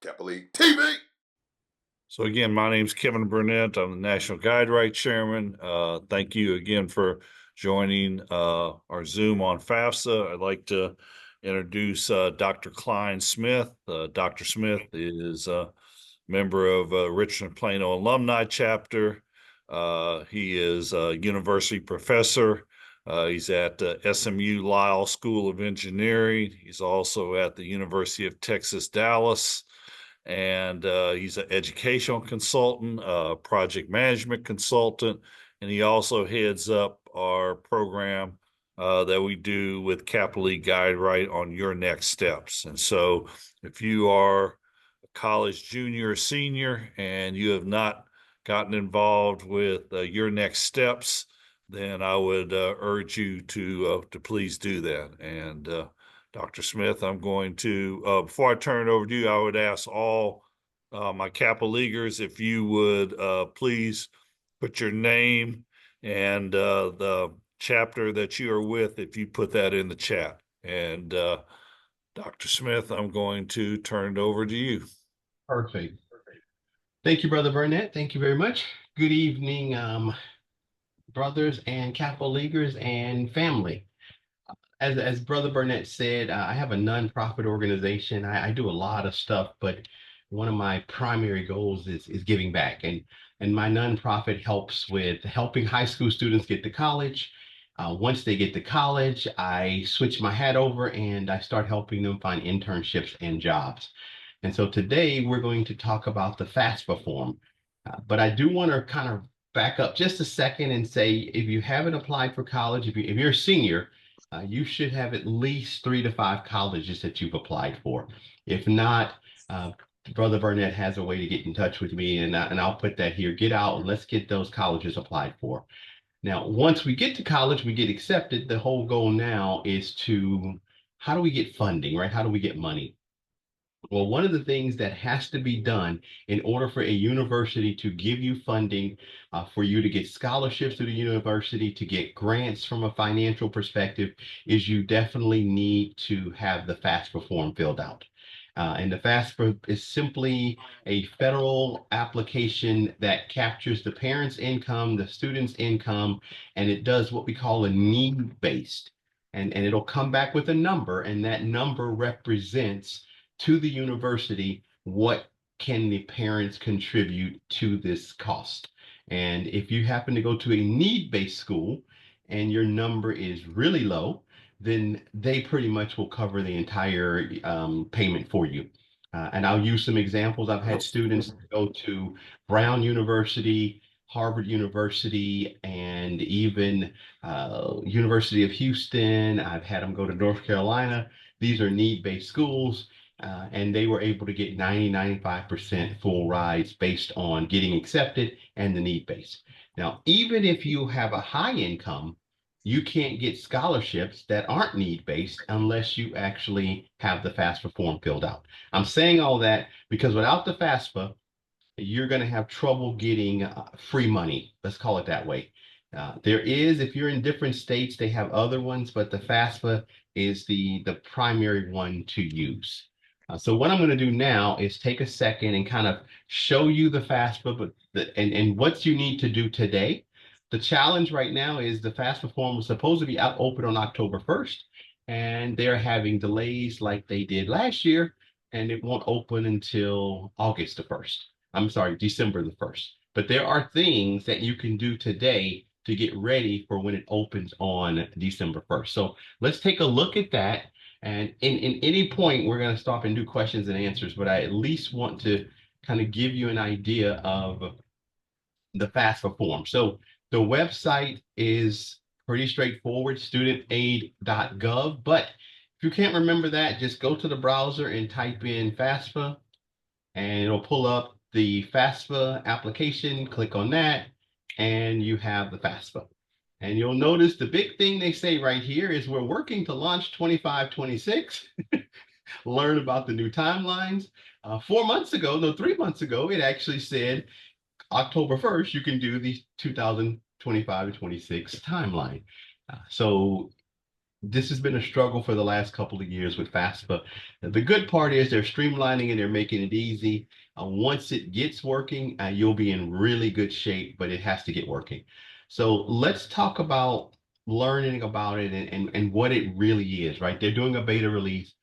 Kappa League TV. So again, my name's Kevin Burnett. I'm the National Guide Right Chairman. Thank you again for joining our Zoom on FAFSA. I'd like to introduce Dr. Klyne Smith. Dr. Smith is a member of Richmond Plano Alumni Chapter. He is a university professor. He's at SMU Lyle School of Engineering. He's also at the University of Texas, Dallas, and he's an educational consultant, project management consultant, and he also heads up our program that we do with Kappa League Guide Right on Your Next Steps. And so if you are a college junior or senior and you have not gotten involved with Your Next Steps, then I would urge you to please do that. And Dr. Smith, I'm going to, before I turn it over to you, I would ask all my Kappa Leaguers if you would please put your name and the chapter that you are with, if you put that in the chat. And Dr. Smith, I'm going to turn it over to you. Perfect. Thank you, Brother Burnett. Thank you very much. Good evening, brothers and Kappa Leaguers and family. As Brother Burnett said, I have a nonprofit organization. I do a lot of stuff, but one of my primary goals is giving back. And my nonprofit helps with helping high school students get to college. Once they get to college, I switch my hat over and I start helping them find internships and jobs. And so today we're going to talk about the FAFSA form. But I do want to kind of back up just a second and say, if you haven't applied for college, if you're a senior, you should have at least 3 to 5 colleges that you've applied for. If not, Brother Burnett has a way to get in touch with me, and I'll put that here. Get out and let's get those colleges applied for. Now, once we get to college, we get accepted. The whole goal now is how do we get funding, right? How do we get money? Well, one of the things that has to be done in order for a university to give you funding, for you to get scholarships to the university, to get grants from a financial perspective, is you definitely need to have the FAFSA form filled out. And the FAFSA is simply a federal application that captures the parent's income, the student's income, and it does what we call a need-based. And it'll come back with a number, and that number represents to the university what can the parents contribute to this cost. And if you happen to go to a need-based school and your number is really low, then they pretty much will cover the entire payment for you. And I'll use some examples. I've had students go to Brown University, Harvard University, and even University of Houston. I've had them go to North Carolina. These are need-based schools. And they were able to get 95% full rides based on getting accepted and the need base. Now, even if you have a high income, you can't get scholarships that aren't need-based unless you actually have the FAFSA form filled out. I'm saying all that because without the FAFSA, you're going to have trouble getting free money. Let's call it that way. There is, if you're in different states, they have other ones, but the FAFSA is the primary one to use. So what I'm going to do now is take a second and kind of show you the FAFSA, and what you need to do today. The challenge right now is the FAFSA form was supposed to be out open on October 1st, and they're having delays like they did last year, and it won't open until August the 1st. I'm sorry, December the 1st. But there are things that you can do today to get ready for when it opens on December 1st. So let's take a look at that. And in any point, we're going to stop and do questions and answers, but I at least want to kind of give you an idea of the FAFSA form. So the website is pretty straightforward, studentaid.gov. But if you can't remember that, just go to the browser and type in FAFSA, and it'll pull up the FAFSA application. Click on that, and you have the FAFSA. And you'll notice the big thing they say right here is we're working to launch 25-26. Learn about the new timelines. 3 months ago, it actually said October 1st, you can do the 2025-26 timeline. So This has been a struggle for the last couple of years with FAFSA. The good part is they're streamlining and they're making it easy. Once it gets working, you'll be in really good shape, but it has to get working. So let's talk about learning about it and what it really is, right? They're doing a beta release.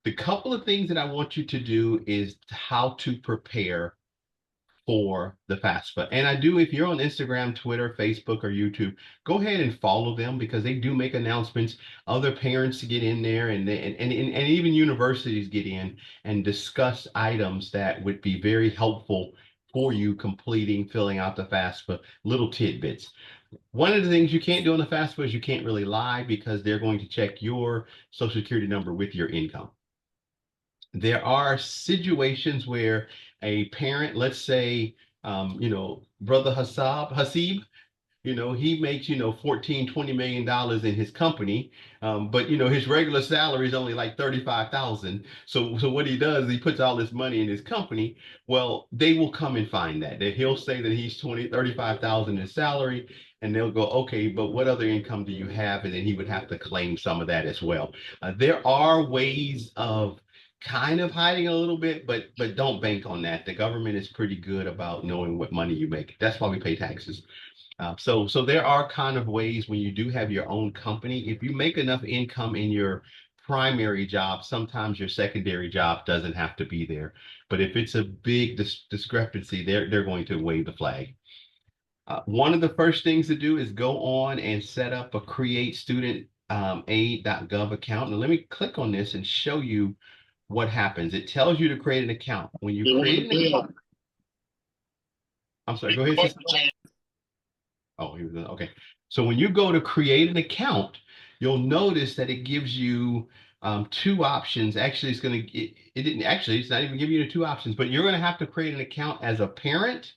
The couple of things that I want you to do is how to prepare for the FAFSA. And I do, if you're on Instagram, Twitter, Facebook, or YouTube, go ahead and follow them because they do make announcements. Other parents get in there and even universities get in and discuss items that would be very helpful for you completing, filling out the FAFSA, little tidbits. One of the things you can't do on the FAFSA is you can't really lie because they're going to check your social security number with your income. There are situations where a parent, let's say, brother Hasib, he makes, 14, $20 million in his company. But his regular salary is only like 35,000. So what he does, he puts all this money in his company. Well, they will come and find that he'll say that he's 35,000 in salary. And they'll go, okay, but what other income do you have? And then he would have to claim some of that as well. There are ways of kind of hiding a little bit, but don't bank on that. The government is pretty good about knowing what money you make. That's why we pay taxes. So there are kind of ways when you do have your own company, if you make enough income in your primary job, sometimes your secondary job doesn't have to be there. But if it's a big discrepancy, they're going to wave the flag. One of the first things to do is go on and set up a create student aid.gov account. Now let me click on this and show you what happens. It tells you to create an account. When you create an account, I'm sorry, go ahead, sister. Oh, he was okay. So when you go to create an account, you'll notice that it gives you two options. Actually, it didn't actually, it's not even giving you the two options, but you're going to have to create an account as a parent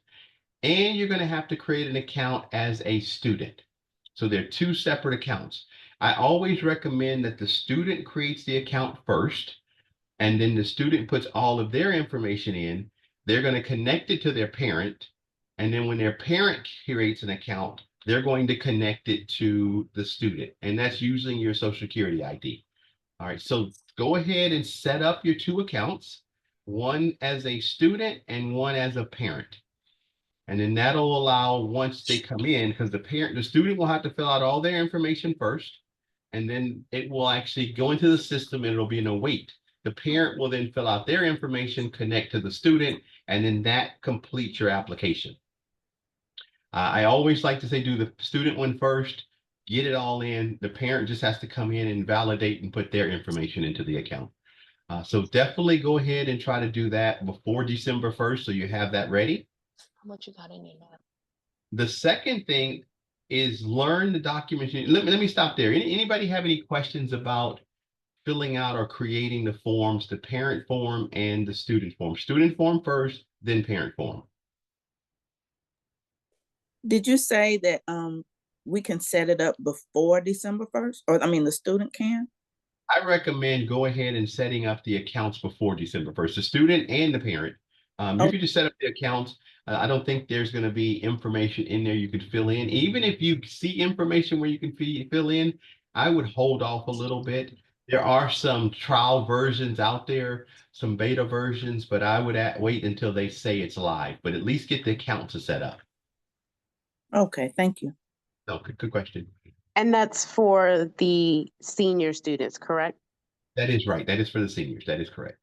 and you're going to have to create an account as a student. So they're two separate accounts. I always recommend that the student creates the account first, and then the student puts all of their information in. They're going to connect it to their parent. And then when their parent creates an account, they're going to connect it to the student. And that's using your social security ID. All right, so go ahead and set up your two accounts, one as a student and one as a parent. And then that'll allow once they come in, because the student will have to fill out all their information first, and then it will actually go into the system and it'll be in a wait. The parent will then fill out their information, connect to the student, and then that completes your application. I always like to say do the student one first, get it all in. The parent just has to come in and validate and put their information into the account. So definitely go ahead and try to do that before December 1st so you have that ready. How much you got in there now? The second thing is learn the documentation. Let me stop there. Anybody have any questions about filling out or creating the forms, the parent form and the student form? Student form first, then parent form. Did you say that we can set it up before December 1st? Or I mean the student can? I recommend go ahead and setting up the accounts before December 1st, the student and the parent. You could just set up the accounts. I don't think there's going to be information in there you could fill in. Even if you see information where you can fill in, I would hold off a little bit. There are some trial versions out there, some beta versions, but I would wait until they say it's live, but at least get the accounts set up. Okay, thank you. No, good question. And that's for the senior students, correct? That is right. That is for the seniors. That is correct.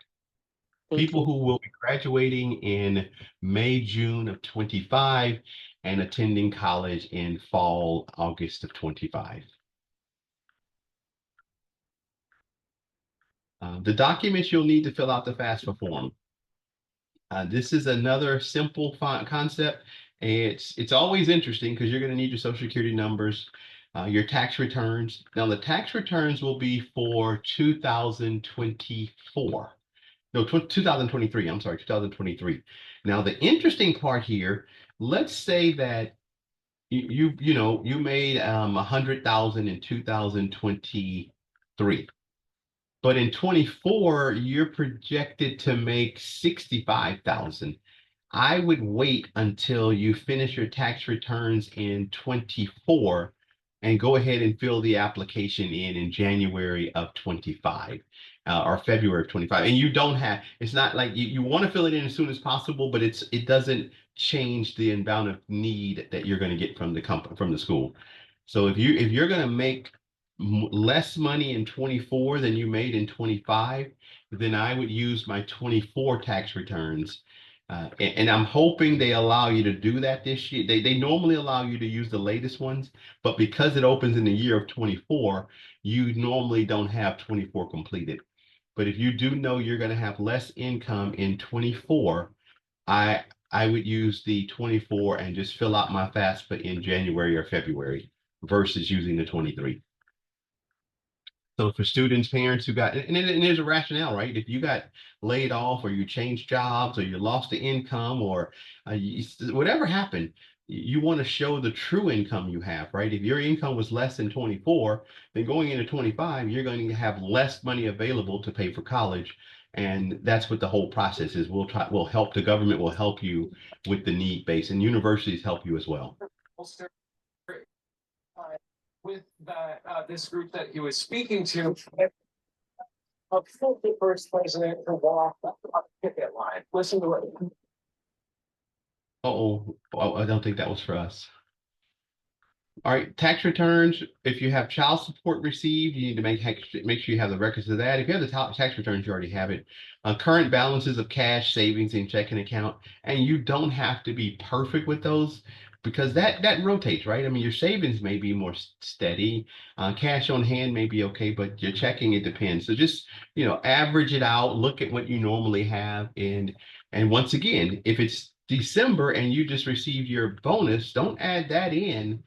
Thank People you. who will be graduating in May, June of 25 and attending college in fall, August of 25. The documents you'll need to fill out the FAFSA form. This is another simple concept. It's always interesting because you're going to need your social security numbers, your tax returns. Now the tax returns will be for 2024. No, 2023. I'm sorry, 2023. Now the interesting part here, let's say that you made 100,000 in 2023. But in 24, you're projected to make 65,000. I would wait until you finish your tax returns in 24 and go ahead and fill the application in January of 25 or February of 25. And you don't have, it's not like you want to fill it in as soon as possible, but it doesn't change the amount of need that you're going to get from the company, from the school. So if you're going to make less money in 24 than you made in 25, then I would use my 24 tax returns. And I'm hoping they allow you to do that this year. They normally allow you to use the latest ones, but because it opens in the year of 24, you normally don't have 24 completed. But if you do know you're going to have less income in 24, I I would use the 24 and just fill out my FAFSA in January or February versus using the 23. So for students, parents who got, and there's a rationale, right? If you got laid off or you changed jobs or you lost the income or whatever happened, you want to show the true income you have, right? If your income was less than 24, then going into 25, you're going to have less money available to pay for college. And that's what the whole process is. We'll help, the government will help you with the need base, and universities help you as well. With this group that he was speaking to, a the first president to walk the picket line. Listen to it. Oh, I don't think that was for us. All right, tax returns. If you have child support received, you need to make sure you have the records of that. If you have the tax returns, you already have it. Current balances of cash, savings, and checking account, and you don't have to be perfect with those because that rotates, right? I mean, your savings may be more steady, cash on hand may be okay, but your checking, it depends. So just average it out, look at what you normally have, and once again, if it's December and you just received your bonus, don't add that in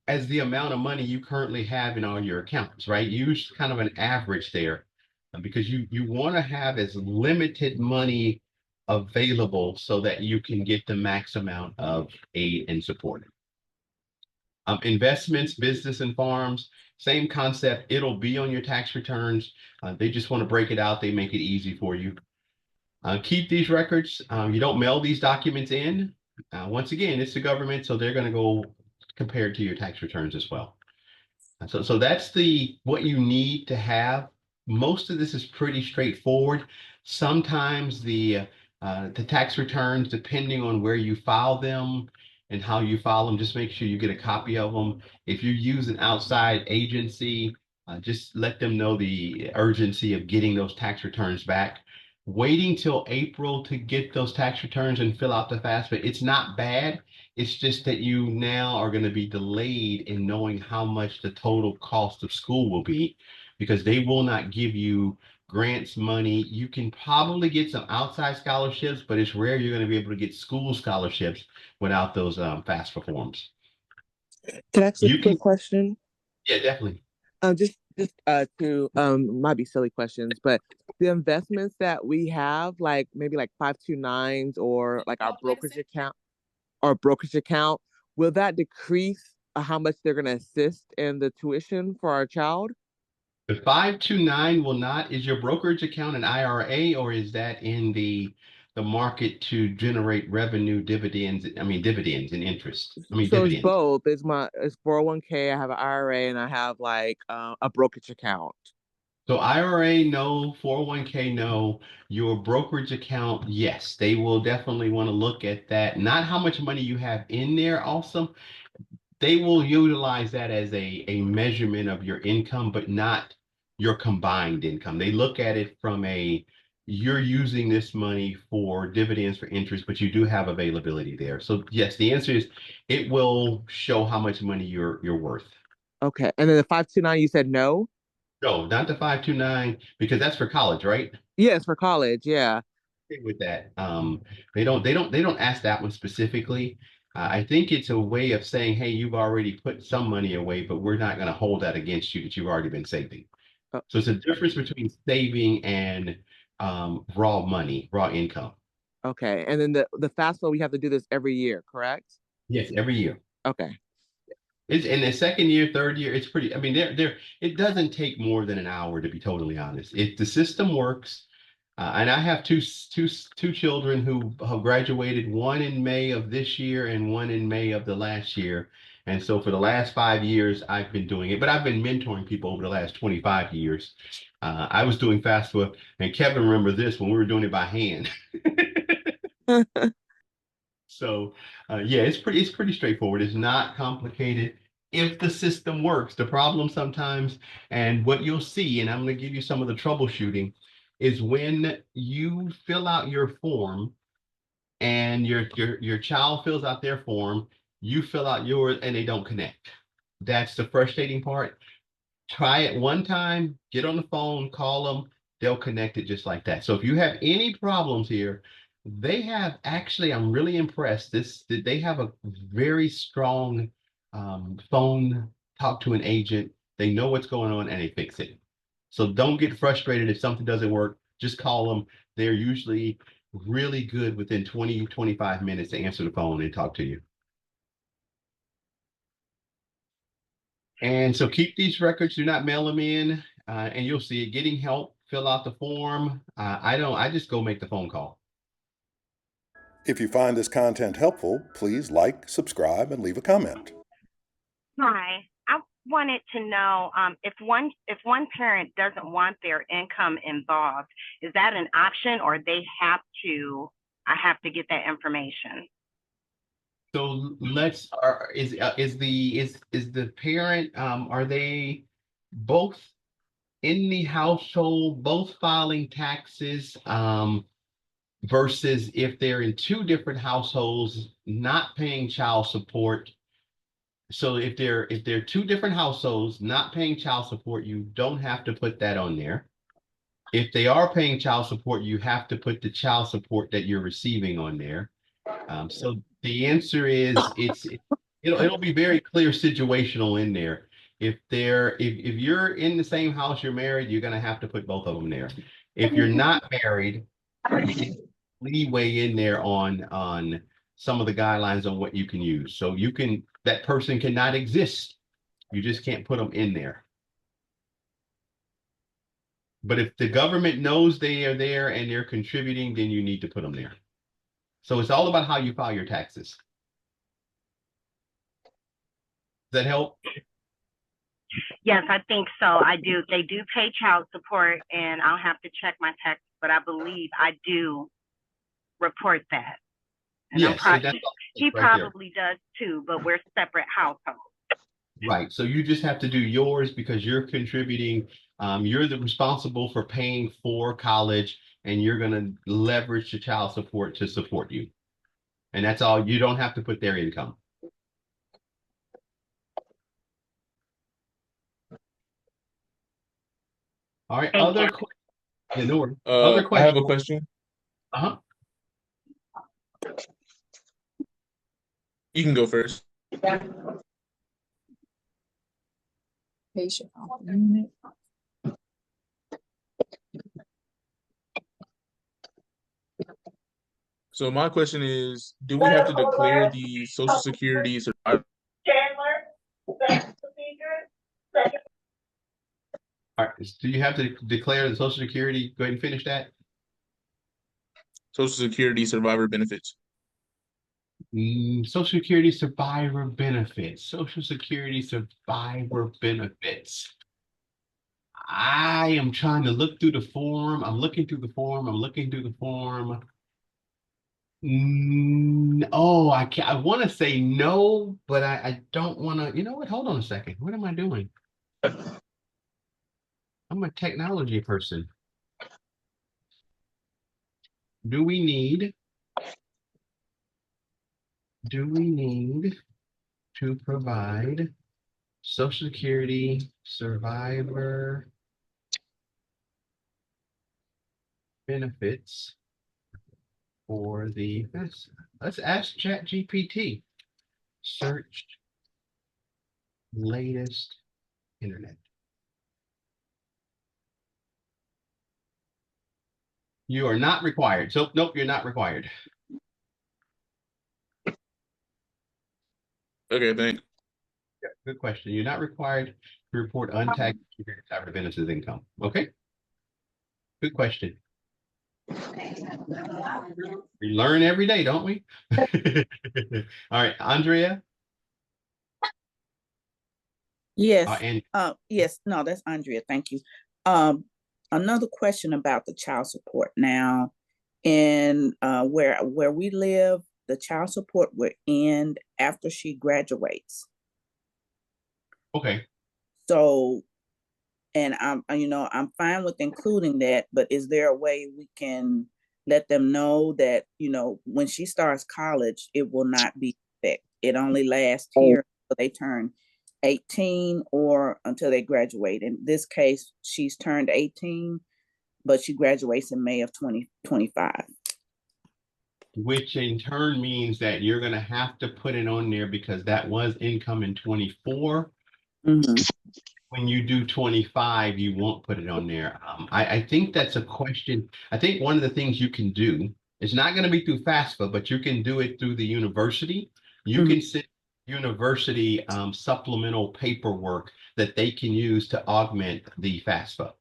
as the amount of money you currently have in all your accounts, right? Use kind of an average there because you want to have as limited money available so that you can get the max amount of aid and support. Investments, business and farms, same concept. It'll be on your tax returns. They just want to break it out. They make it easy for you. Keep these records. You don't mail these documents in. Once again, it's the government, so they're going to go compared to your tax returns as well. So that's what you need to have. Most of this is pretty straightforward. Sometimes the tax returns, depending on where you file them and how you file them, just make sure you get a copy of them. If you use an outside agency, just let them know the urgency of getting those tax returns back. Waiting till April to get those tax returns and fill out the FAFSA, it's not bad. It's just that you now are going to be delayed in knowing how much the total cost of school will be because they will not give you grants money. You can probably get some outside scholarships, but it's rare you're going to be able to get school scholarships without those FAFSA forms. Can I ask a quick question? Yeah, definitely. Just to might be silly questions, but the investments that we have, like maybe like 529s or like our brokerage account, will that decrease how much they're going to assist in the tuition for our child? The 529 will not. Is your brokerage account an IRA or is that in the market to generate revenue, dividends? I mean dividends and interest. So dividends. It's both. It's 401k. I have an IRA and I have like a brokerage account. So IRA, no. 401k, no. Your brokerage account, yes. They will definitely want to look at that. Not how much money you have in there also. They will utilize that as a measurement of your income, but not your combined income. They look at it from you're using this money for dividends, for interest, but you do have availability there. So yes, the answer is it will show how much money you're worth. Okay. And then the 529, you said no? No, not the 529, because that's for college, right? Yes, for college, yeah. With that. They don't ask that one specifically. I think it's a way of saying, hey, you've already put some money away, but we're not going to hold that against you that you've already been saving. Oh. So it's a difference between saving and raw money, raw income. Okay. And then the FAFSA, we have to do this every year, correct? Yes, every year. Okay. It's in the second year, third year, it's pretty, I mean, it doesn't take more than an hour, to be totally honest. If the system works, and I have two children who have graduated, one in May of this year and one in May of the last year. And so for the last 5 years, I've been doing it, but I've been mentoring people over the last 25 years. I was doing FAFSA, and Kevin remember this when we were doing it by hand. So yeah, it's pretty straightforward. It's not complicated if the system works. The problem sometimes, and what you'll see, and I'm going to give you some of the troubleshooting, is when you fill out your form and your child fills out their form, you fill out yours and they don't connect. That's the frustrating part. Try it one time, get on the phone, call them, they'll connect it just like that. So if you have any problems here, they have actually, I'm really impressed. They have a very strong phone, talk to an agent. They know what's going on and they fix it. So don't get frustrated if something doesn't work. Just call them. They're usually really good within 20, 25 minutes to answer the phone and talk to you. And so keep these records, do not mail them in, and you'll see it. Getting help, fill out the form. I just go make the phone call. If you find this content helpful, please like, subscribe, and leave a comment. Hi, I wanted to know if one parent doesn't want their income involved, is that an option, or I have to get that information? So is the parent, are they both in the household, both filing taxes, versus if they're in two different households, not paying child support? So if they're two different households, not paying child support, you don't have to put that on there. If they are paying child support, you have to put the child support that you're receiving on there. So the answer is it'll be very clear situational in there. If you're in the same house, you're married, you're gonna have to put both of them there. If you're not married, leeway in there on some of the guidelines on what you can use. So that person cannot exist. You just can't put them in there. But if the government knows they are there and they're contributing, then you need to put them there. So it's all about how you file your taxes. Does that help? Yes, I think so. I do. They do pay child support, and I'll have to check my taxes, but I believe I do report that. And Yes, he probably does too, but we're separate households. Right. So you just have to do yours because you're contributing. You're responsible for paying for college, and you're going to leverage the child support to support you. And that's all. You don't have to put their income. All right. Other questions? Other questions? I have a question. Uh-huh. You can go first. Patient unit. So my question is, do we have to declare the Social Security survivor? All right. Do you have to declare the Social Security? Go ahead and finish that. Social Security survivor benefits. Social Security survivor benefits. Social Security survivor benefits. I am trying to look through the form. I'm looking through the form. Oh, I can't. I want to say no, but I don't want to. You know what? Hold on a second. What am I doing? I'm a technology person. Do we need to provide Social Security survivor benefits for the FAFSA? Let's ask ChatGPT. Search latest internet. You are not required. So nope, you're not required. Okay, thanks. Yeah, good question. You're not required to report untaxed survivor benefits as income. Okay. Good question. We learn every day, don't we? All right, Andrea. Yes, And yes, no, that's Andrea, thank you. Another question about the child support now. And where we live, the child support will end after she graduates. okay, So, and I'm fine with including that, but is there a way we can let them know that, when she starts college, it will not be effect. It only lasts here until they turn 18 or until they graduate. In this case, she's turned 18, but she graduates in May of 2025. which in turn means that you're going to have to put it on there because that was income in 24. When you do 25, you won't put it on there. I think that's a question. I think one of the things you can do, it's not going to be through FAFSA, but you can do it through the university. You can send university supplemental paperwork that they can use to augment the FAFSA.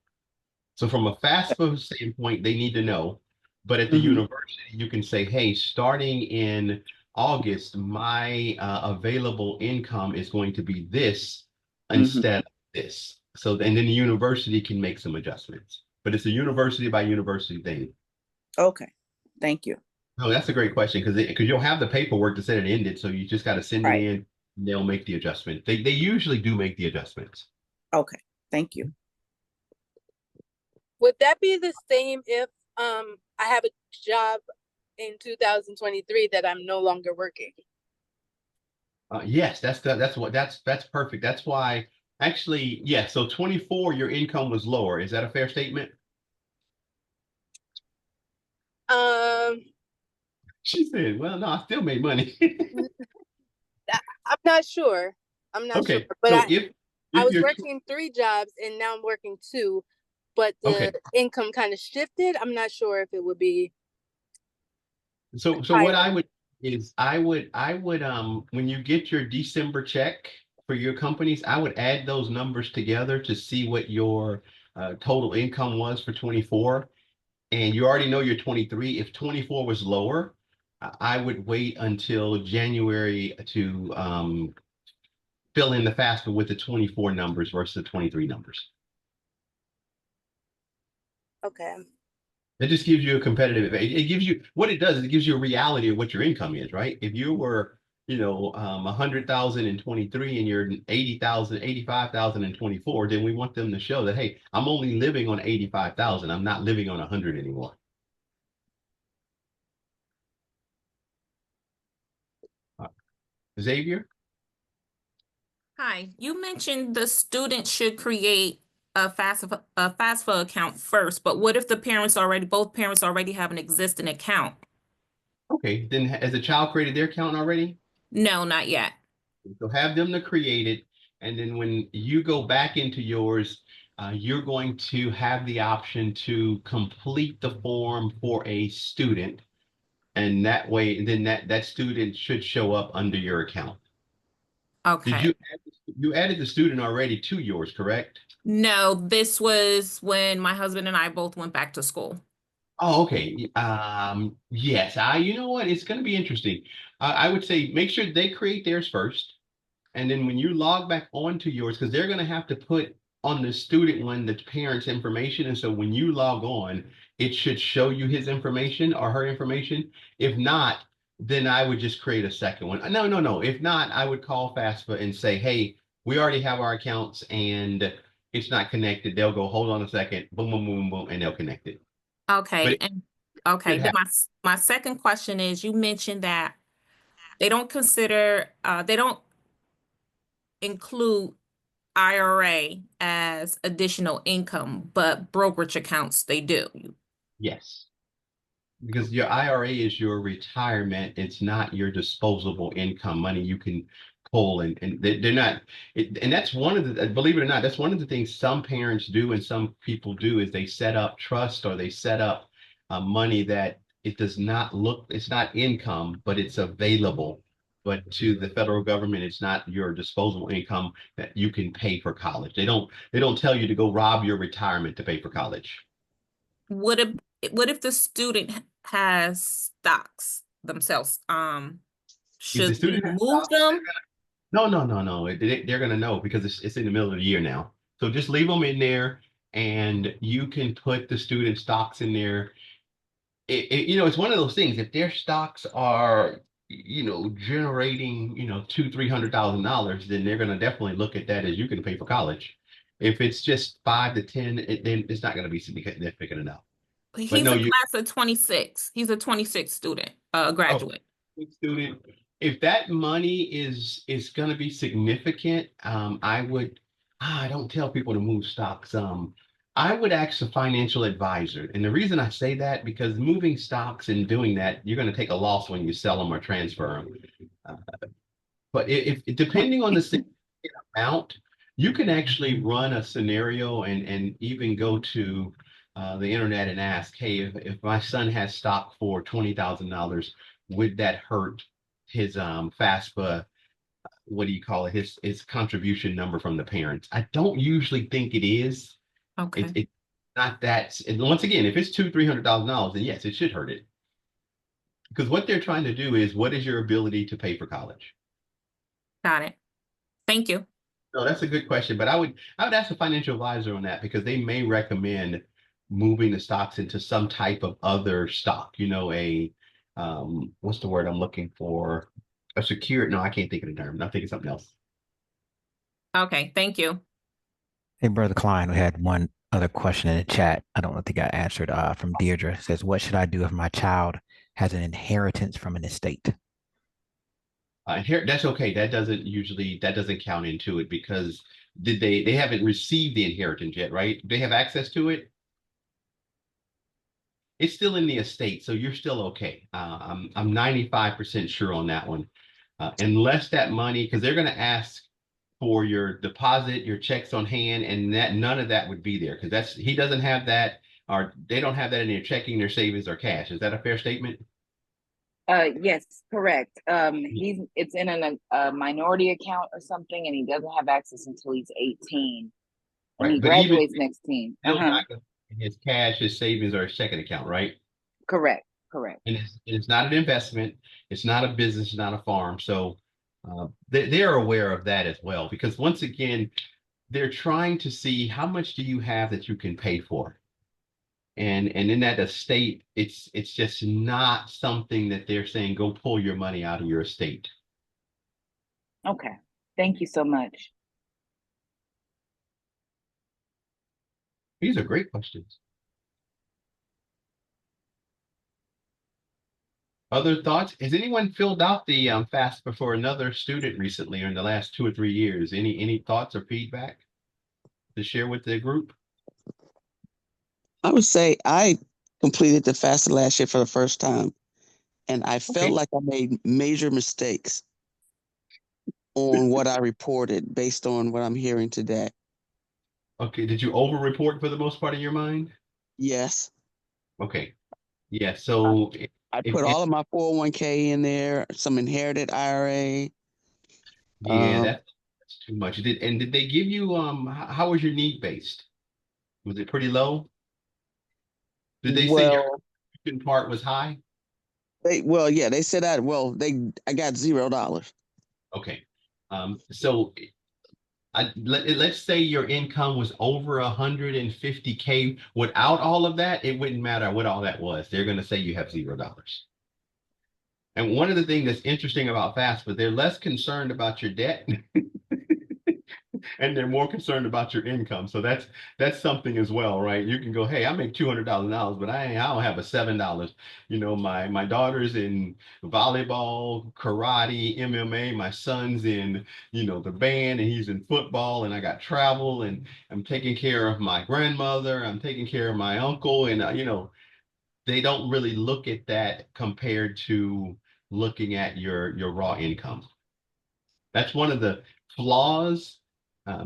So from a FAFSA standpoint, they need to know. But at the university, you can say, hey, starting in August, my available income is going to be this instead of this. So, and then the university can make some adjustments. But it's a university by university thing. Okay, thank you. No, that's a great question because you'll have the paperwork to say it ended. So you just got to send it in and they'll make the adjustment. They usually do make the adjustments. Okay, thank you. Would that be the same if I have a job in 2023 that I'm no longer working? Yes, that's perfect. That's why actually, yeah. So 24, your income was lower. Is that a fair statement? She said, well, no, I still made money. I'm not sure. I'm not sure. But so I was working 3 jobs and now I'm working 2, but the income kind of shifted. I'm not sure if it would be. So what I would is I would when you get your December check for your companies, I would add those numbers together to see what your total income was for 24. And you already know your 23. If 24 was lower, I would wait until January to fill in the FAFSA with the 24 numbers versus the 23 numbers. Okay. That just gives you a competitive, it gives you, what it does is it gives you a reality of what your income is, right? If you were, 100,000 in 23 and you're 80,000, 85,000 in 24, then we want them to show that, hey, I'm only living on 85,000. I'm not living on 100 anymore. Xavier? Hi, you mentioned the student should create a FAFSA account first, but what if both parents already have an existing account? Okay, then has the child created their account already? No, not yet. So have them to create it. And then when you go back into yours, you're going to have the option to complete the form for a student. And that way, then that student should show up under your account. Okay. You added the student already to yours, correct? No, this was when my husband and I both went back to school. Oh, okay. Yes. You know what? It's going to be interesting. I would say make sure they create theirs first. And then when you log back onto yours, because they're going to have to put on the student one the parent's information. And so when you log on, it should show you his information or her information. If not, then I would just create a second one. No. If not, I would call FAFSA and say, hey, we already have our accounts and it's not connected. They'll go, hold on a second, boom, boom, boom, boom, and they'll connect it. Okay. Then my second question is, you mentioned that they don't include IRA as additional income, but brokerage accounts, they do. Yes. Because your IRA is your retirement. It's not your disposable income money you can pull, and they're not. And that's one of the, believe it or not, that's one of the things some parents do and some people do is they set up trust or they set up money that it does not look, it's not income, but it's available. But to the federal government, it's not your disposable income that you can pay for college. They don't tell you to go rob your retirement to pay for college. What if the student has stocks themselves? Should we move them? No, no, no, no. They're going to know because it's in the middle of the year now. So just leave them in there and you can put the student stocks in there. It's one of those things. If their stocks are, generating, $200,000-300,000, then they're going to definitely look at that as you can pay for college. If it's just 5 to 10, then it's not going to be significant enough. But He's no, a class of 26. He's a 26 student, graduate. student, if that money is going to be significant, I don't tell people to move stocks. I would ask a financial advisor. And the reason I say that, because moving stocks and doing that, you're going to take a loss when you sell them or transfer them. But if depending on the significant amount, you can actually run a scenario and even go to the internet and ask, hey, if my son has stock for $20,000, would that hurt his FAFSA, what do you call it, his contribution number from the parents? I don't usually think it is. Okay. It's not that. And once again, if it's $200,000-300,000, then yes, it should hurt it. Because what they're trying to do is, what is your ability to pay for college? Got it. Thank you. No, that's a good question, but I would ask a financial advisor on that, because they may recommend moving the stocks into some type of other stock. What's the word I'm looking for? A secured. No, I can't think of the term. I'm thinking something else. Okay. Thank you. Hey, Brother Klyne, we had one other question in the chat. I don't think it got answered from Deirdre. It says, what should I do if my child has an inheritance from an estate? That's okay. That doesn't count into it, because they haven't received the inheritance yet, right? They have access to it. It's still in the estate, so you're still okay. I'm 95% sure on that one. Unless that money, because they're going to ask for your deposit, your checks on hand, and that none of that would be there, because he doesn't have that, or they don't have that in their checking, their savings, or cash. Is that a fair statement? Yes, correct. It's in a minority account or something, and he doesn't have access until he's 18. And Right, he but graduates next teen. not gonna be his cash, his savings, or his checking account, right? Correct. And it's not an investment, it's not a business, it's not a farm. So they're aware of that as well, because once again, they're trying to see how much do you have that you can pay for. And in that estate, it's just not something that they're saying, go pull your money out of your estate. Okay. Thank you so much. These are great questions. Other thoughts? Has anyone filled out the FAFSA for another student recently, or in the last 2 or 3 years? Any thoughts or feedback to share with the group? I would say I completed the FAFSA last year for the first time, and I felt like I made major mistakes on what I reported based on what I'm hearing today. Okay, did you over-report for the most part of your mind? Yes. Okay. Yeah, so I put all of my 401k in there, some inherited IRA. Yeah, that's too much. Did they give you how was your need based? Was it pretty low? Did they say your part was high? They said that. Well, I got $0. Okay. So let's say your income was over 150K. Without all of that, it wouldn't matter what all that was. They're going to say you have $0. And one of the things that's interesting about FAFSA, they're less concerned about your debt and they're more concerned about your income. So that's something as well, right? You can go, hey, I make $200,000, but I don't have a $7. My daughter's in volleyball, karate, MMA. My son's in, the band, and he's in football, and I got travel, and I'm taking care of my grandmother. I'm taking care of my uncle, and they don't really look at that compared to looking at your raw income. That's one of the flaws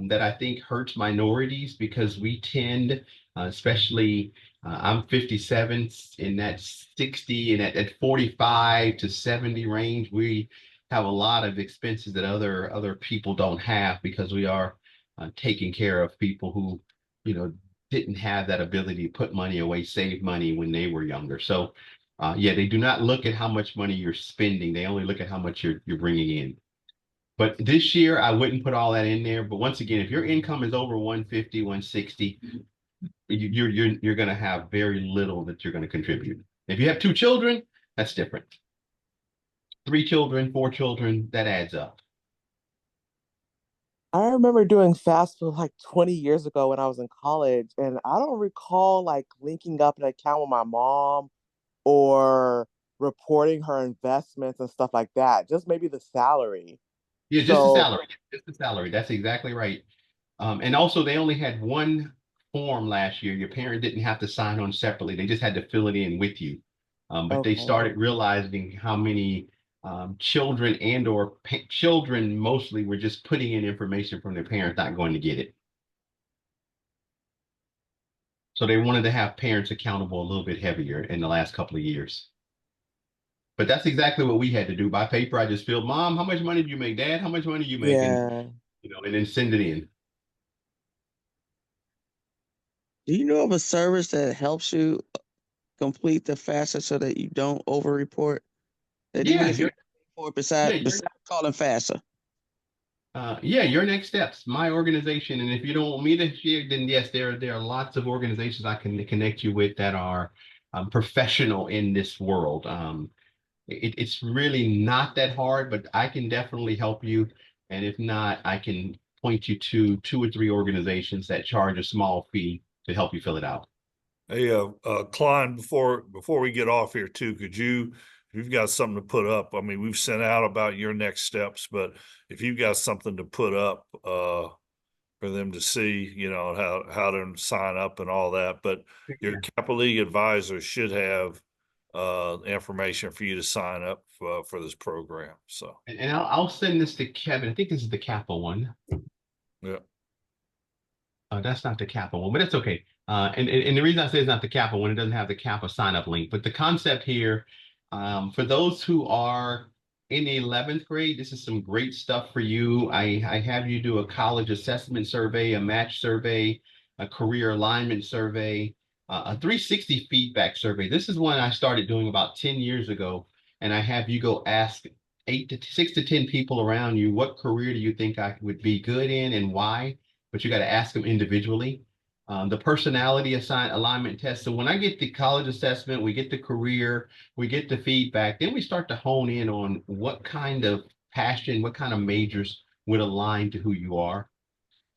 that I think hurts minorities, because we tend, especially I'm 57, in that 60 and at 45 to 70 range, we have a lot of expenses that other people don't have, because we are taking care of people who, didn't have that ability to put money away, save money when they were younger. So they do not look at how much money you're spending. They only look at how much you're bringing in. But this year, I wouldn't put all that in there. But once again, if your income is over 150, 160, you're going to have very little that you're going to contribute. If you have 2 children, that's different. 3 children, 4 children, that adds up. I remember doing FAFSA like 20 years ago when I was in college, and I don't recall like linking up an account with my mom or reporting her investments and stuff like that. Just maybe the salary. Yeah, just the salary. Just the salary. That's exactly right. And also, they only had one form last year. Your parent didn't have to sign on separately. They just had to fill it in with you. But they started realizing how many children and or children mostly were just putting in information from their parents, not going to get it. So they wanted to have parents accountable a little bit heavier in the last couple of years. But that's exactly what we had to do. By paper, I just filled, Mom, how much money do you make? Dad, how much money do you make? And, and then send it in. Do you know of a service that helps you complete the FAFSA so that you don't over-report? That even if you're besides calling FAFSA. Yeah, Your Next Steps, my organization. And if you don't want me to share, then yes, there are lots of organizations I can connect you with that are professional in this world. It's really not that hard, but I can definitely help you. And if not, I can point you to 2 or 3 organizations that charge a small fee to help you fill it out. Hey, Klyne, before we get off here too, could you, if you've got something to put up, I mean, we've sent out about your next steps, but if you've got something to put up, for them to see, how to sign up and all that, but your Kappa League advisor should have, information for you to sign up for this program. So, and I'll send this to Kevin. I think this is the Kappa one. Yeah. That's not the Kappa one, but it's okay. And the reason I say it's not the Kappa one, it doesn't have the Kappa sign up link. But the concept here, for those who are in the 11th grade, this is some great stuff for you. I have you do a college assessment survey, a match survey, a career alignment survey, a 360 feedback survey. This is one I started doing about 10 years ago, and I have you go ask 6 to 10 people around you, what career do you think I would be good in and why? But you got to ask them individually. The personality alignment test. So when I get the college assessment, we get the career, we get the feedback, then we start to hone in on what kind of passion, what kind of majors would align to who you are.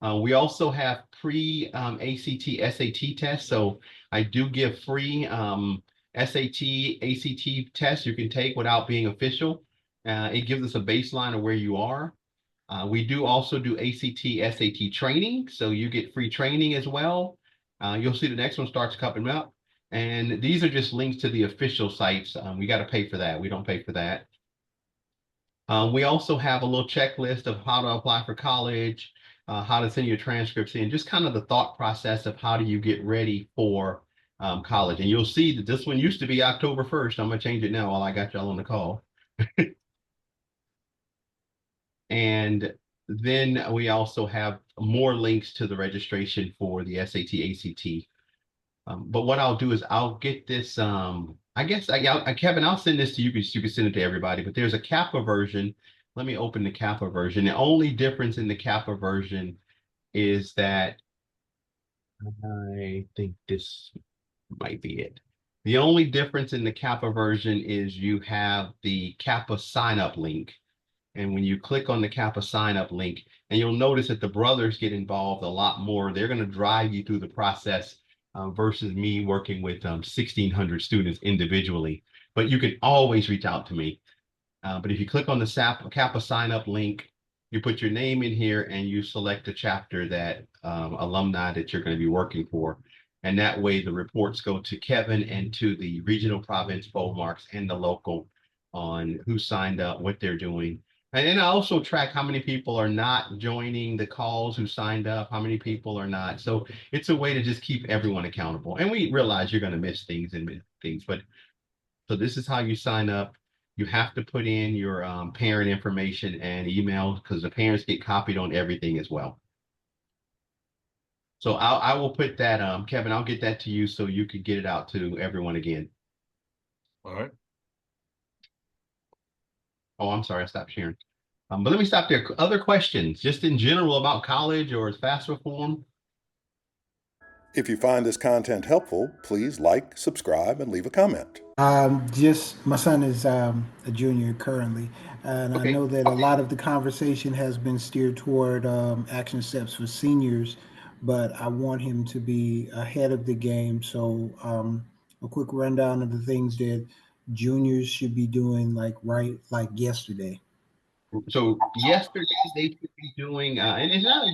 We also have pre-ACT, SAT tests. So I do give free SAT, ACT tests you can take without being official. It gives us a baseline of where you are. We do also do ACT, SAT training, so you get free training as well. You'll see the next one starts coming up. And these are just links to the official sites. We got to pay for that. We don't pay for that. We also have a little checklist of how to apply for college, how to send your transcripts in, just kind of the thought process of how do you get ready for college. And you'll see that this one used to be October 1st. I'm going to change it now while I got y'all on the call. And then we also have more links to the registration for the SAT, ACT. But what I'll do is I'll get this, Kevin, I'll send this to you because you can send it to everybody, but there's a Kappa version. Let me open the Kappa version. The only difference in the Kappa version is that I think this might be it. The only difference in the Kappa version is you have the Kappa sign up link. And when you click on the Kappa sign up link, and you'll notice that the brothers get involved a lot more. They're going to drive you through the process versus me working with 1,600 students individually. But you can always reach out to me. But if you click on the Kappa sign up link, you put your name in here and you select the chapter that alumni that you're going to be working for. And that way the reports go to Kevin and to the regional province marks and the local on who signed up, what they're doing. And then I also track how many people are not joining the calls who signed up, how many people are not. So it's a way to just keep everyone accountable. And we realize you're going to miss things, but so this is how you sign up. You have to put in your parent information and email because the parents get copied on everything as well. So I will put that, Kevin, I'll get that to you so you could get it out to everyone again. All right. Oh, I'm sorry, I stopped sharing. But let me stop there. Other questions, just in general about college or FAFSA reform? If you find this content helpful, please like, subscribe, and leave a comment. Just my son is a junior currently, and I know that a lot of the conversation has been steered toward action steps for seniors, but I want him to be ahead of the game. So, a quick rundown of the things that juniors should be doing, like yesterday. So yesterday they should be doing, and it's not,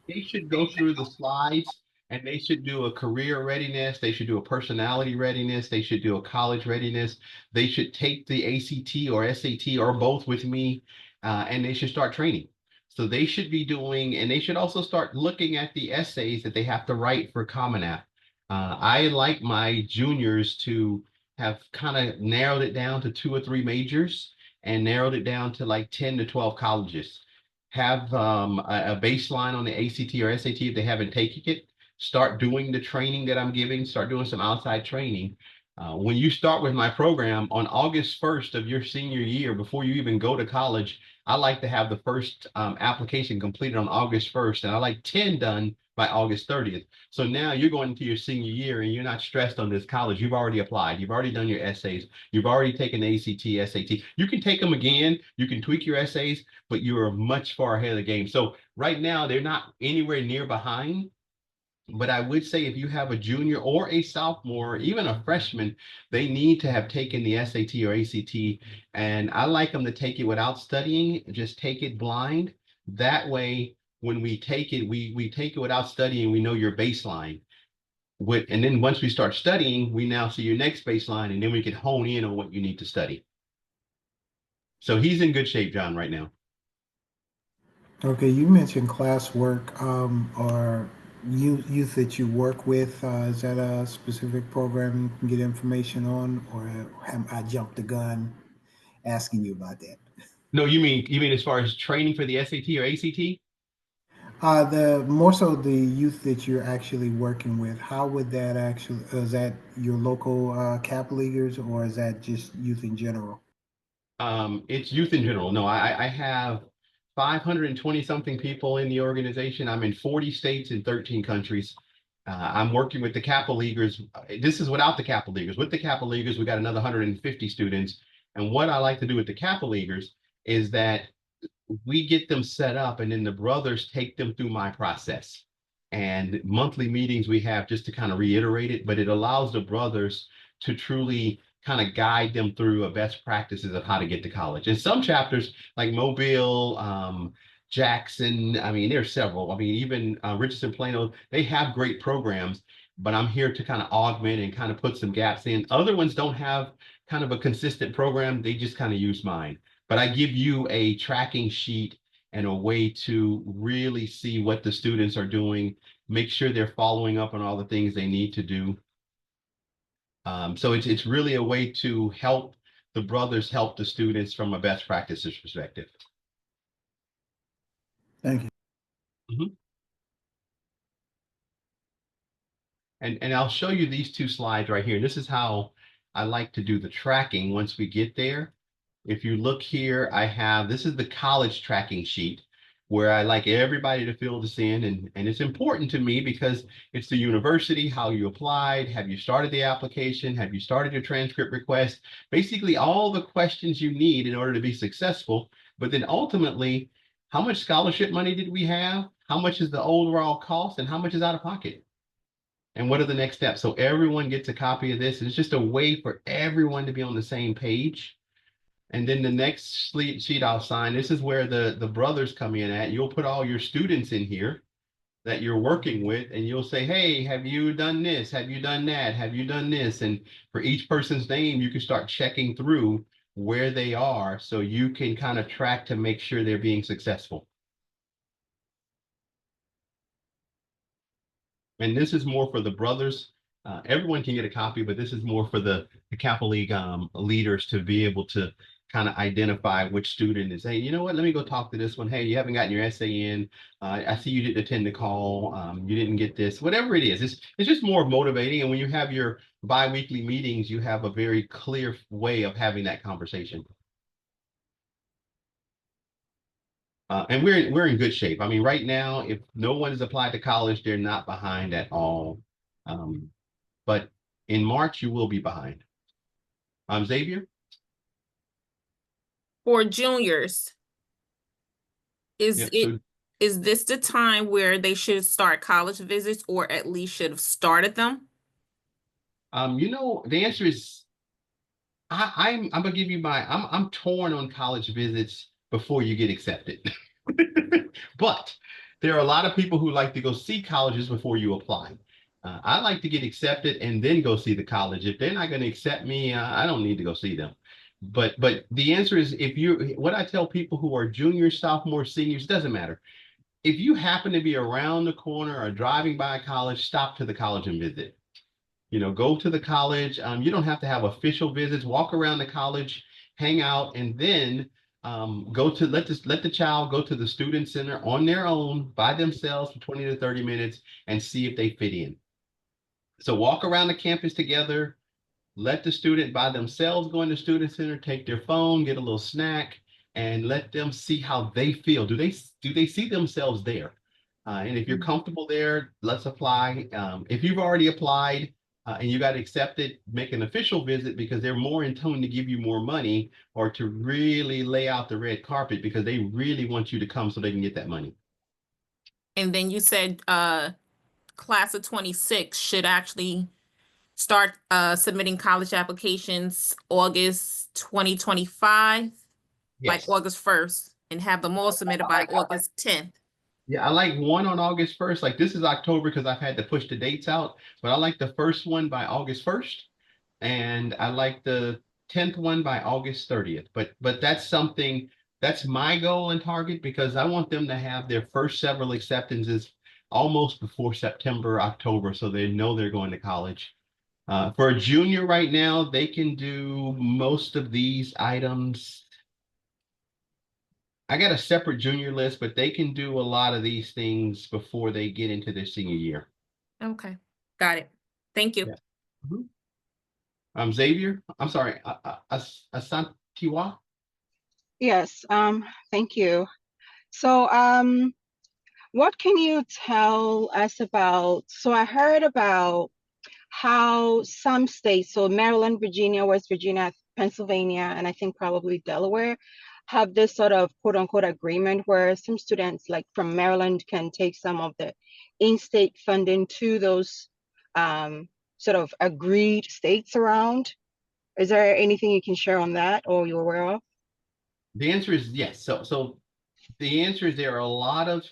they should go through the slides and they should do a career readiness. They should do a personality readiness. They should do a college readiness. They should take the ACT or SAT or both with me, and they should start training. So they should be doing, and they should also start looking at the essays that they have to write for Common App. I like my juniors to have kind of narrowed it down to 2 or 3 majors and narrowed it down to like 10 to 12 colleges. Have a baseline on the ACT or SAT if they haven't taken it. Start doing the training that I'm giving. Start doing some outside training. When you start with my program on August 1st of your senior year, before you even go to college, I like to have the first application completed on August 1st, and I like 10 done by August 30th. So now you're going into your senior year and you're not stressed on this college. You've already applied. You've already done your essays. You've already taken the ACT, SAT. You can take them again. You can tweak your essays, but you're much far ahead of the game. So right now they're not anywhere near behind. But I would say if you have a junior or a sophomore, or even a freshman, they need to have taken the SAT or ACT. And I like them to take it without studying, just take it blind. That way, when we take it, we take it without studying, we know your baseline. And then once we start studying, we now see your next baseline, and then we can hone in on what you need to study. So he's in good shape, John, right now. Okay, you mentioned classwork or youth that you work with. Is that a specific program you can get information on, or have I jumped the gun asking you about that? No, you mean as far as training for the SAT or ACT? The more so the youth that you're actually working with. How would that actually? Is that your local Kappa Leaguers, or is that just youth in general? It's youth in general. No, I have 520 something people in the organization. I'm in 40 states and 13 countries. I'm working with the Kappa Leaguers. This is without the Kappa Leaguers. With the Kappa Leaguers, we got another 150 students. And what I like to do with the Kappa Leaguers is that we get them set up, and then the brothers take them through my process. And monthly meetings we have, just to kind of reiterate it, but it allows the brothers to truly kind of guide them through a best practices of how to get to college. And some chapters like Mobile, Jackson, I mean, there's several. I mean, even Richardson, Plano, they have great programs, but I'm here to kind of augment and kind of put some gaps in. Other ones don't have kind of a consistent program. They just kind of use mine. But I give you a tracking sheet and a way to really see what the students are doing, make sure they're following up on all the things they need to do. So it's really a way to help the brothers help the students from a best practices perspective. Thank you. Mm-hmm. And I'll show you these 2 slides right here. This is how I like to do the tracking once we get there. If you look here, this is the college tracking sheet where I like everybody to fill this in. And it's important to me because it's the university, how you applied, have you started the application, have you started your transcript request, basically all the questions you need in order to be successful. But then ultimately, how much scholarship money did we have? How much is the overall cost, and how much is out of pocket? And what are the next steps? So everyone gets a copy of this. It's just a way for everyone to be on the same page. And then the next sheet I'll sign, this is where the brothers come in at. You'll put all your students in here that you're working with, and you'll say, hey, have you done this? Have you done that? Have you done this? And for each person's name, you can start checking through where they are so you can kind of track to make sure they're being successful. And this is more for the brothers. Everyone can get a copy, but this is more for the Kappa League leaders to be able to kind of identify which student is, hey, you know what, let me go talk to this one. Hey, you haven't gotten your essay in. I see you didn't attend the call. You didn't get this, whatever it is. It's just more motivating. And when you have your bi-weekly meetings, you have a very clear way of having that conversation. And we're in good shape. I mean, right now, if no one has applied to college, they're not behind at all. But in March, you will be behind. Xavier? For juniors, Yep, is this the time where they should start college visits or at least should have started them? The answer is I'm gonna give you I'm torn on college visits before you get accepted. But there are a lot of people who like to go see colleges before you apply. I like to get accepted and then go see the college. If they're not going to accept me, I don't need to go see them. But the answer is what I tell people who are juniors, sophomores, seniors, doesn't matter. If you happen to be around the corner or driving by a college, stop to the college and visit. Go to the college. You don't have to have official visits. Walk around the college, hang out, and then let the child go to the student center on their own by themselves for 20 to 30 minutes and see if they fit in. So walk around the campus together, let the student by themselves go in the student center, take their phone, get a little snack, and let them see how they feel. Do they see themselves there? And if you're comfortable there, let's apply. If you've already applied and you got accepted, make an official visit because they're more in tune to give you more money or to really lay out the red carpet because they really want you to come so they can get that money. And then you said class of 26 should actually start submitting college applications August 2025, like August 1st, and have them all submitted by August 10th. Yeah, I like one on August 1st. Like this is October because I've had to push the dates out, but I like the first one by August 1st. And I like the 10th one by August 30th. But that's my goal and target because I want them to have their first several acceptances almost before September, October, so they know they're going to college. For a junior right now, they can do most of these items. I got a separate junior list, but they can do a lot of these things before they get into their senior year. Okay, got it. Thank you. Yeah. Xavier, I'm sorry, Asantiwa? Yes, thank you. So, what can you tell us about, so I heard about how some states, so Maryland, Virginia, West Virginia, Pennsylvania, and I think probably Delaware, have this sort of quote unquote agreement where some students like from Maryland can take some of the in-state funding to those sort of agreed states around. Is there anything you can share on that or you're aware of? The answer is yes. So the answer is there are a lot of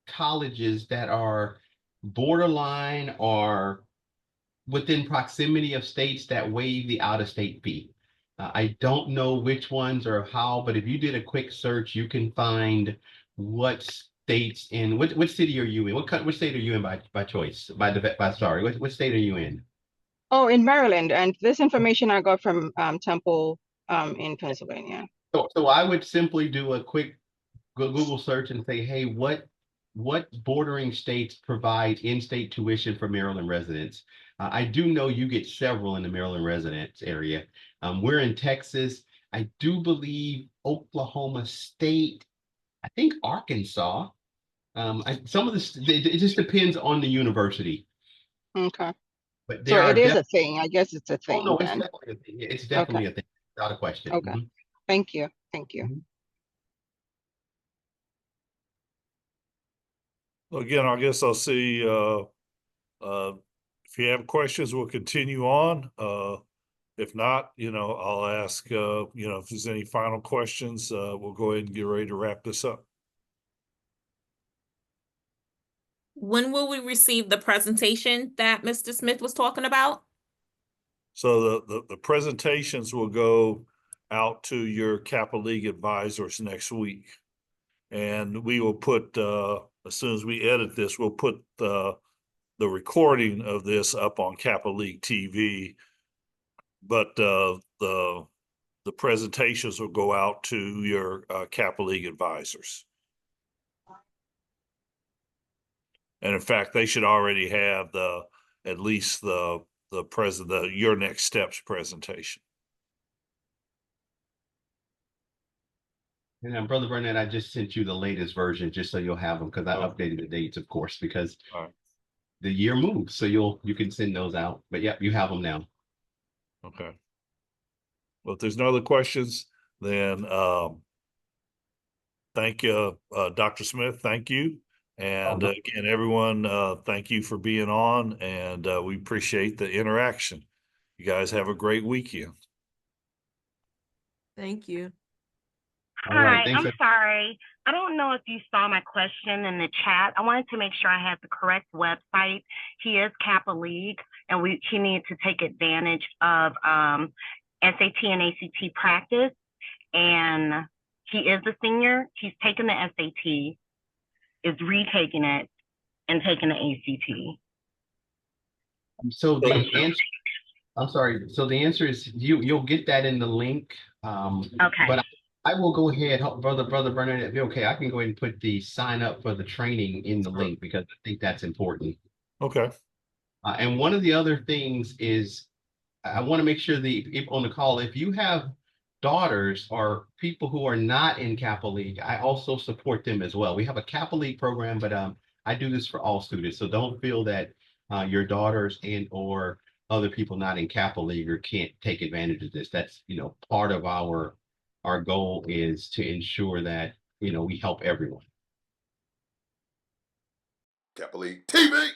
colleges that are borderline or within proximity of states that waive the out-of-state fee. I don't know which ones or how, but if you did a quick search, you can find what states in which city are you in? Which state are you in by choice? Sorry, what state are you in? Oh, in Maryland, and this information I got from Temple in Pennsylvania. So I would simply do a quick Google search and say, hey, what bordering states provide in-state tuition for Maryland residents? I do know you get several in the Maryland residence area. We're in Texas. I do believe Oklahoma State. I think Arkansas. It just depends on the university. Okay. But so it is a thing. I guess it's a thing. Oh, no, it's definitely a thing. It's definitely a thing, without a question. Okay. Mhm. Thank you. Thank you. Well, again, I guess I'll see, if you have questions, we'll continue on. If not, I'll ask, if there's any final questions, we'll go ahead and get ready to wrap this up. When will we receive the presentation that Mr. Smith was talking about? So the presentations will go out to your Kappa League advisors next week. And we will put, as soon as we edit this, we'll put the recording of this up on Kappa League TV. But the presentations will go out to your Kappa League advisors. And in fact, they should already have at least the your next steps presentation. And then Brother Burnett, I just sent you the latest version just so you'll have them because I Oh. updated the dates, of course, because All right. the year moves. So you can send those out. But yeah, you have them now. Okay. Well, if there's no other questions, then thank you, Dr. Smith. Thank you. And again, everyone, thank you for being on, and we appreciate the interaction. You guys have a great weekend. Thank you. All right, Hi, thanks. I'm sorry. I don't know if you saw my question in the chat. I wanted to make sure I had the correct website. He is Kappa League, and he needs to take advantage of SAT and ACT practice. And he is a senior. He's taken the SAT, is retaking it, and taking the ACT. So the answer, I'm sorry. So the answer is you'll get that in the link. Okay. But I will go ahead, brother Bernard, if you're okay, I can go ahead and put the sign up for the training in the link because I think that's important. Okay. And one of the other things is I want to make sure the people on the call, if you have daughters or people who are not in Kappa League, I also support them as well. We have a Kappa League program, but I do this for all students. So don't feel that your daughters and or other people not in Kappa League or can't take advantage of this. That's, part of our goal is to ensure that, we help everyone. Kappa League TV.